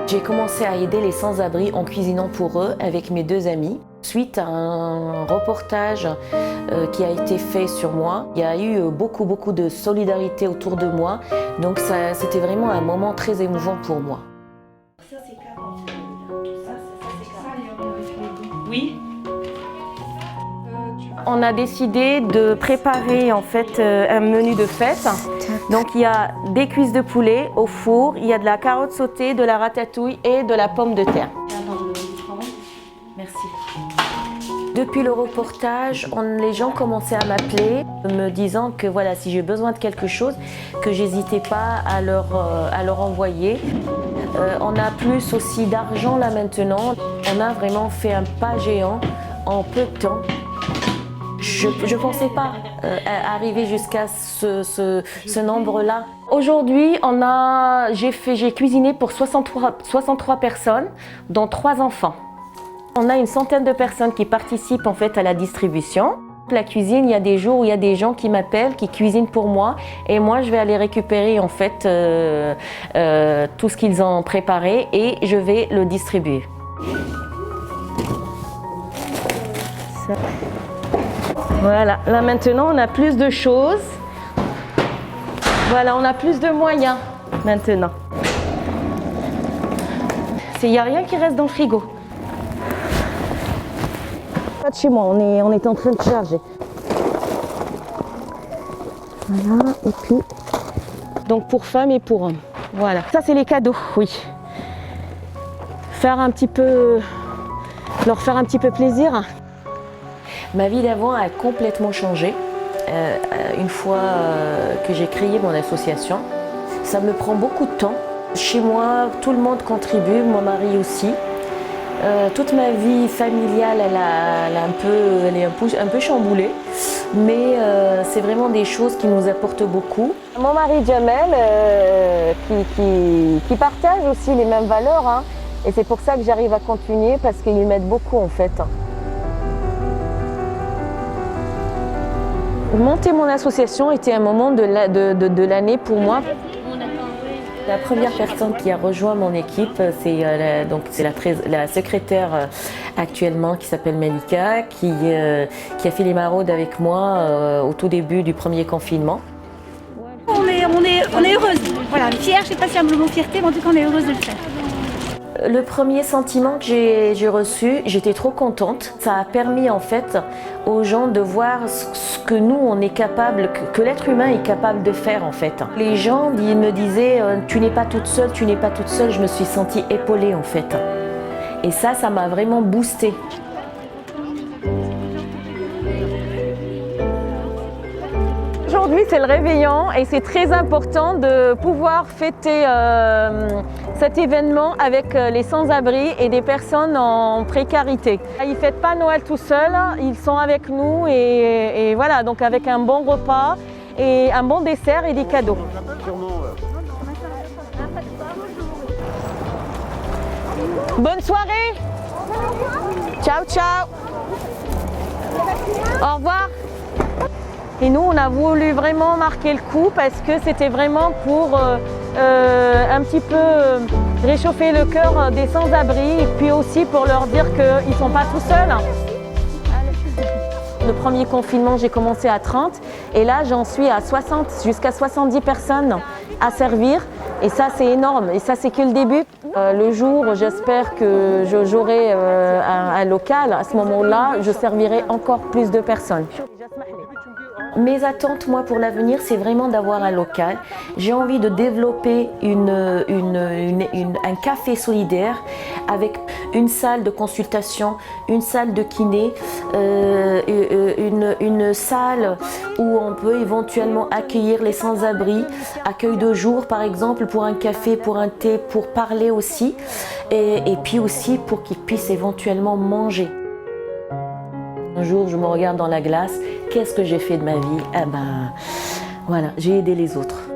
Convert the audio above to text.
J'ai commencé à aider les sans-abri en cuisinant pour eux avec mes 2 amis. Suite à un reportage qui a été fait sur moi, il y a eu beaucoup de solidarité autour de moi. Donc c'était vraiment un moment très émouvant pour moi. Ça c'est 40. Ça c'est 40. Oui. On a décidé de préparer en fait un menu de fête. Donc il y a des cuisses de poulet au four, il y a de la carotte sautée, de la ratatouille et de la pomme de terre. Merci. Depuis le reportage, les gens commençaient à m'appeler, me disant que voilà, si j'ai besoin de quelque chose, que j'hésitais pas à leur envoyer. On a plus aussi d'argent là maintenant. On a vraiment fait un pas géant en peu de temps. Je ne pensais pas arriver jusqu'à ce nombre-là. Aujourd'hui, j'ai cuisiné pour 63 personnes, dont 3 enfants. On a une centaine de personnes qui participent en fait à la distribution. La cuisine, il y a des jours où il y a des gens qui m'appellent, qui cuisinent pour moi, et moi je vais aller récupérer en fait tout ce qu'ils ont préparé et je vais le distribuer. Voilà, là maintenant on a plus de choses. Voilà, on a plus de moyens maintenant. Il n'y a rien qui reste dans le frigo. Chez moi, on est en train de charger. Voilà, et puis donc pour femmes et pour hommes. Voilà, ça c'est les cadeaux, oui. Leur faire un petit peu plaisir. Ma vie d'avant a complètement changé une fois que j'ai créé mon association. Ça me prend beaucoup de temps. Chez moi, tout le monde contribue, mon mari aussi. Toute ma vie familiale, elle est un peu chamboulée, mais c'est vraiment des choses qui nous apportent beaucoup. Mon mari Jamel, qui partage aussi les mêmes valeurs, hein, et c'est pour ça que j'arrive à continuer parce qu'il m'aide beaucoup en fait. Monter mon association était un moment de l'année pour moi. La première personne qui a rejoint mon équipe, c'est la secrétaire actuellement qui s'appelle Malika, qui a fait les maraudes avec moi au tout début du premier confinement. On est heureuse. Voilà, fière, je ne sais pas si c'est un mot fierté, mais en tout cas on est heureuse de le faire. Le premier sentiment que j'ai reçu, j'étais trop contente. Ça a permis en fait aux gens de voir ce que nous on est capable, que l'être humain est capable de faire en fait. Les gens ils me disaient tu n'es pas toute seule, tu n'es pas toute seule. Je me suis sentie épaulée en fait. Et ça m'a vraiment boostée. Aujourd'hui c'est le réveillon et c'est très important de pouvoir fêter cet événement avec les sans-abri et des personnes en précarité. Ils ne fêtent pas Noël tout seuls, ils sont avec nous et voilà, donc avec un bon repas et un bon dessert et des cadeaux. Bonne soirée. Ciao ciao. Au revoir. Et nous, on a voulu vraiment marquer le coup parce que c'était vraiment pour un petit peu réchauffer le cœur des sans-abri et puis aussi pour leur dire qu'ils ne sont pas tout seuls. Le premier confinement, j'ai commencé à 30 et là, j'en suis à 60, jusqu'à 70 personnes à servir. Et ça, c'est énorme. Et ça, c'est que le début. Le jour où j'espère que j'aurai un local, à ce moment-là, je servirai encore plus de personnes. Mes attentes, moi, pour l'avenir, c'est vraiment d'avoir un local. J'ai envie de développer un café solidaire avec une salle de consultation, une salle de kiné, une salle où on peut éventuellement accueillir les sans-abri, accueil de jour par exemple, pour un café, pour un thé, pour parler aussi, et puis aussi pour qu'ils puissent éventuellement manger. Un jour, je me regarde dans la glace, qu'est-ce que j'ai fait de ma vie? Eh ben, voilà, j'ai aidé les autres.